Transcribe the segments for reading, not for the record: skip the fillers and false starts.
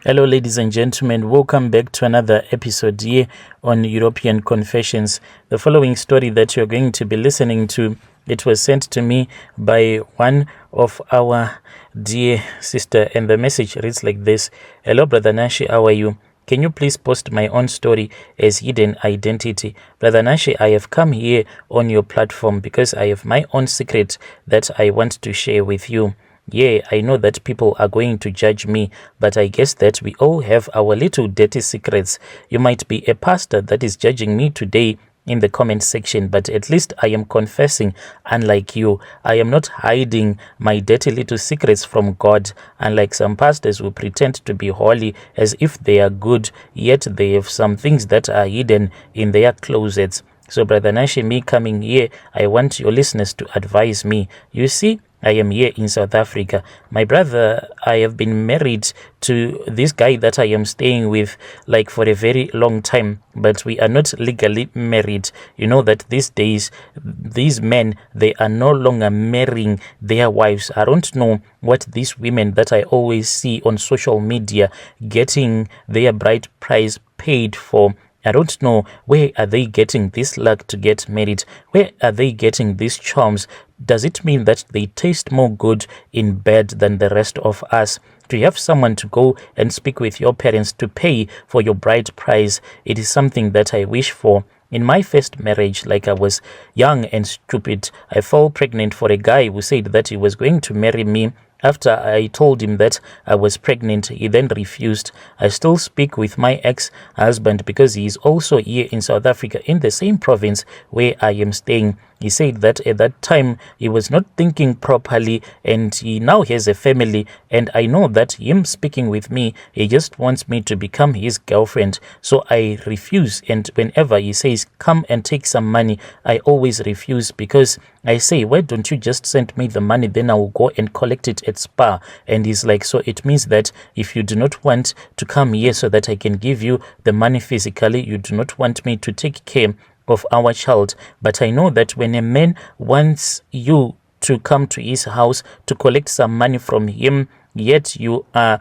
Hello, ladies and gentlemen. Welcome back to another episode here on European Confessions. The following story that you're going to be listening to, it was sent to me by one of our dear sister, and the message reads like this. Hello, Brother Nashi, how are you? Can you please post my own story as hidden identity? Brother Nashi, I have come here on your platform because I have my own secret that I want to share with you. Yeah, I know that people are going to judge me, but I guess that we all have our little dirty secrets. You might be a pastor that is judging me today in the comment section, but at least I am confessing. Unlike you, I am not hiding my dirty little secrets from God, unlike some pastors who pretend to be holy as if they are good, yet they have some things that are hidden in their closets. So Brother Nashi, me coming here, I want your listeners to advise me. You see, I am here in South Africa. My brother, I have been married to this guy that I am staying with like for a very long time, but we are not legally married. You know that these days, these men, they are no longer marrying their wives. I don't know what these women that I always see on social media getting their bride price paid for. I don't know where are they getting this luck to get married. Where are they getting these charms? Does it mean that they taste more good in bed than the rest of us? To have someone to go and speak with your parents to pay for your bride price, it is something that I wish for. In my first marriage, like I was young and stupid, I fell pregnant for a guy who said that he was going to marry me. After I told him that I was pregnant, he then refused. I still speak with my ex-husband because he is also here in South Africa in the same province where I am staying. He said that at that time he was not thinking properly and he now has a family, and I know that him speaking with me, he just wants me to become his girlfriend. So I refuse, and whenever he says come and take some money, I always refuse because I say, why don't you just send me the money, then I will go and collect it at Spa. And he's like, so it means that if you do not want to come here so that I can give you the money physically, you do not want me to take care of our child. But I know that when a man wants you to come to his house to collect some money from him, yet you are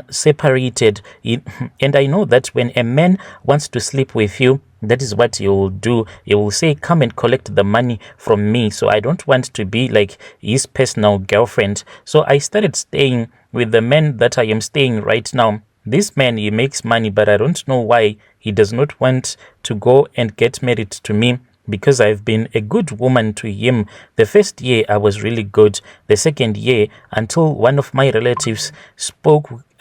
separated. And I know that when a man wants to sleep with you, that is what he will do. He will say, come and collect the money from me. So I don't want to be like his personal girlfriend. So I started staying with the man that I am staying right now. This man, he makes money, but I don't know why he does not want to go and get married to me, because I've been a good woman to him. The first year I was really good. The second year, until one of my relatives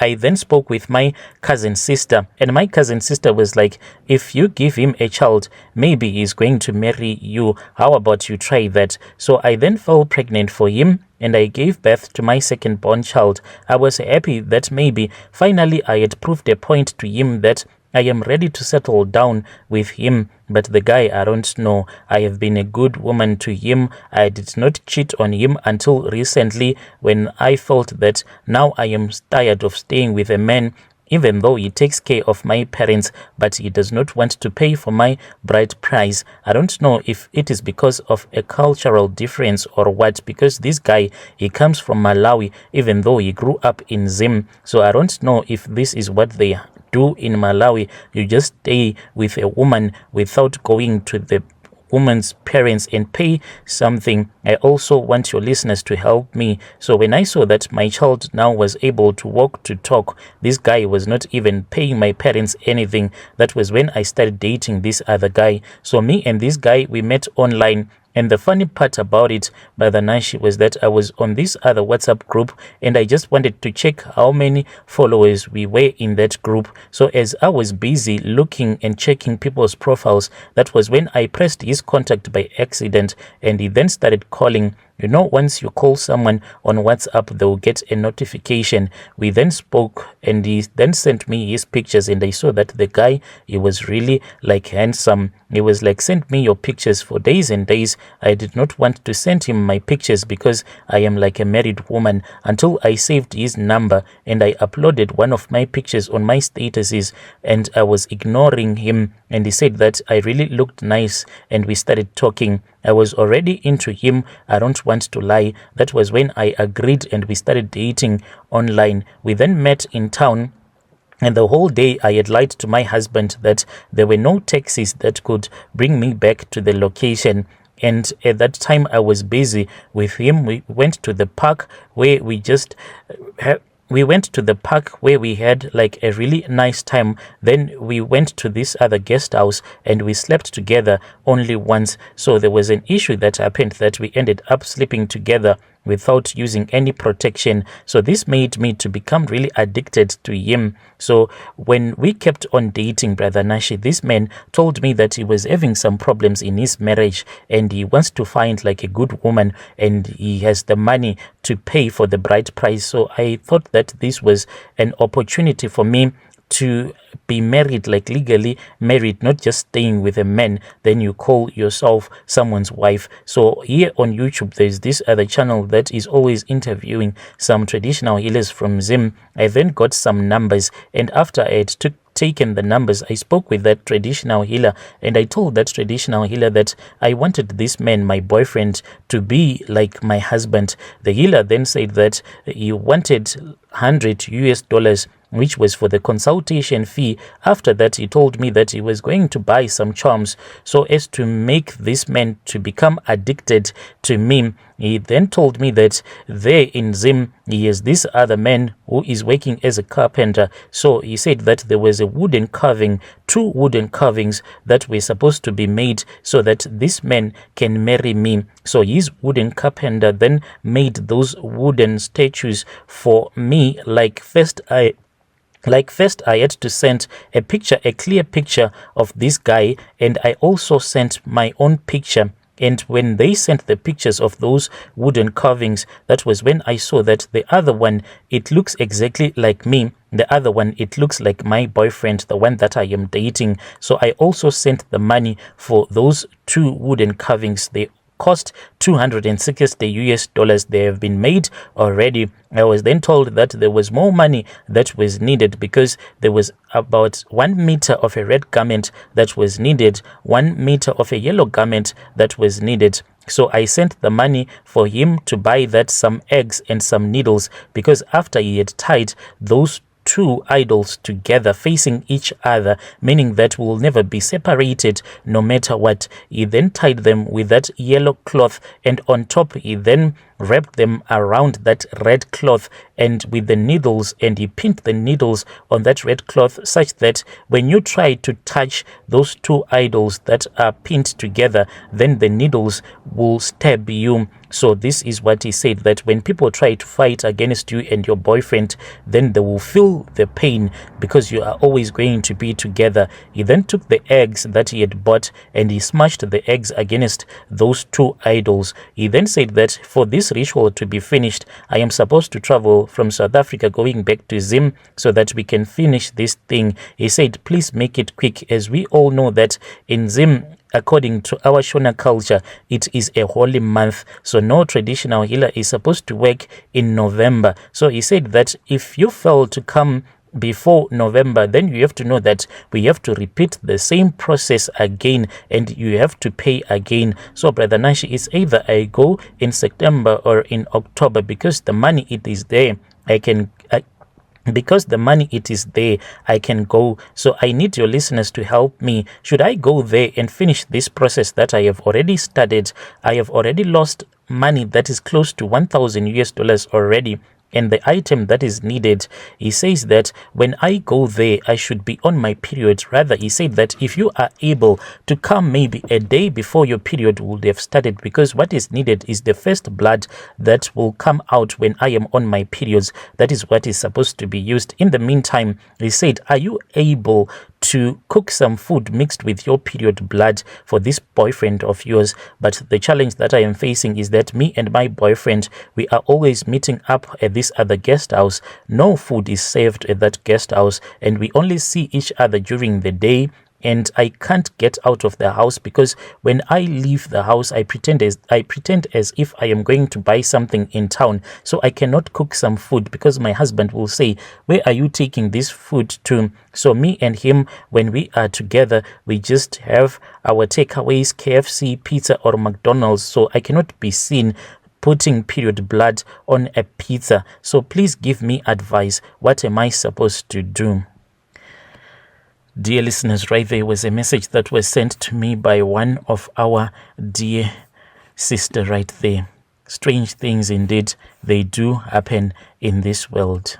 I then spoke with my cousin sister, and my cousin sister was like, if you give him a child, maybe he's going to marry you. How about you try that? So I then fell pregnant for him, and I gave birth to my second born child. I was happy that maybe finally I had proved a point to him that I am ready to settle down with him. But the guy, I don't know. I have been a good woman to him. I did not cheat on him until recently, when I felt that now I am tired of staying with a man, even though he takes care of my parents, but he does not want to pay for my bride price. I don't know if it is because of a cultural difference or what, because this guy, he comes from Malawi, even though he grew up in Zim. So I don't know if this is what they do in Malawi. You just stay with a woman without going to the woman's parents and pay something. I also want your listeners to help me. So when I saw that my child now was able to walk, to talk, this guy was not even paying my parents anything. That was when I started dating this other guy. So me and this guy, we met online. And the funny part about it, Brother Nashi, was that I was on this other WhatsApp group and I just wanted to check how many followers we were in that group. So as I was busy looking and checking people's profiles, that was when I pressed his contact by accident, and he then started calling. You know, once you call someone on WhatsApp, they'll get a notification. We then spoke, and he then sent me his pictures, and I saw that the guy, he was really like handsome. He was like, send me your pictures for days and days. I did not want to send him my pictures because I am like a married woman, until I saved his number and I uploaded one of my pictures on my statuses, and I was ignoring him, and he said that I really looked nice, and we started talking. I was already into him. I don't want to lie. That was when I agreed and we started dating online. We then met in town. And the whole day I had lied to my husband that there were no taxis that could bring me back to the location. And at that time I was busy with him. We went to the park where we had like a really nice time. Then we went to this other guest house and we slept together only once. So there was an issue that happened that we ended up sleeping together without using any protection. So this made me to become really addicted to him. So when we kept on dating, Brother Nashi, this man told me that he was having some problems in his marriage and he wants to find like a good woman and he has the money to pay for the bride price. So I thought that this was an opportunity for me to be married, like legally married, not just staying with a man, then you call yourself someone's wife. So here on YouTube, there's this other channel that is always interviewing some traditional healers from Zim. I then got some numbers, and after I had taken the numbers, I spoke with that traditional healer and I told that traditional healer that I wanted this man, my boyfriend, to be like my husband. The healer then said that he wanted $100, which was for the consultation fee. After that, he told me that he was going to buy some charms so as to make this man to become addicted to me. He then told me that there in Zim, he has this other man who is working as a carpenter. So he said that there was a wooden carving, 2 wooden carvings that were supposed to be made so that this man can marry me. So his wooden carpenter then made those wooden statues for me. First I had to send a picture, a clear picture of this guy, and I also sent my own picture. And when they sent the pictures of those wooden carvings, that was when I saw that the other one, it looks exactly like me. The other one, it looks like my boyfriend, the one that I am dating. So I also sent the money for those 2 wooden carvings. They cost $260. They have been made already. I was then told that there was more money that was needed because there was about 1 meter of a red garment that was needed, 1 meter of a yellow garment that was needed. So I sent the money for him to buy that, some eggs and some needles, because after he had tied those 2 idols together facing each other, meaning that will never be separated no matter what, he then tied them with that yellow cloth, and on top he then wrapped them around that red cloth and with the needles, and he pinned the needles on that red cloth such that when you try to touch those 2 idols that are pinned together, then the needles will stab you. So this is what he said, that when people try to fight against you and your boyfriend, then they will feel the pain because you are always going to be together. He then took the eggs that he had bought and he smashed the eggs against those 2 idols. He then said that for this ritual to be finished, I am supposed to travel from South Africa going back to Zim so that we can finish this thing. He said, please make it quick, as we all know that in Zim, according to our Shona culture, it is a holy month. So no traditional healer is supposed to work in November. So he said that if you fail to come before November, then you have to know that we have to repeat the same process again and you have to pay again. So Brother Nashi, it's either I go in September or in October, because the money, it is there. Because the money, it is there, I can go. So I need your listeners to help me. Should I go there and finish this process that I have already started? I have already lost money that is close to $1,000 already. And the item that is needed, he says that when I go there, I should be on my period. Rather, he said that if you are able to come maybe a day before your period would have started, because what is needed is the first blood that will come out when I am on my periods. That is what is supposed to be used. In the meantime, he said, are you able to cook some food mixed with your period blood for this boyfriend of yours? But the challenge that I am facing is that me and my boyfriend, we are always meeting up at this other guest house. No food is served at that guest house, and we only see each other during the day and I can't get out of the house, because when I leave the house, I pretend as if I am going to buy something in town. So I cannot cook some food, because my husband will say, where are you taking this food to? So me and him, when we are together, we just have our takeaways, KFC, pizza, or McDonald's. So I cannot be seen putting period blood on a pizza. So please give me advice. What am I supposed to do? Dear listeners, right there was a message that was sent to me by one of our dear sister right there. Strange things indeed, they do happen in this world.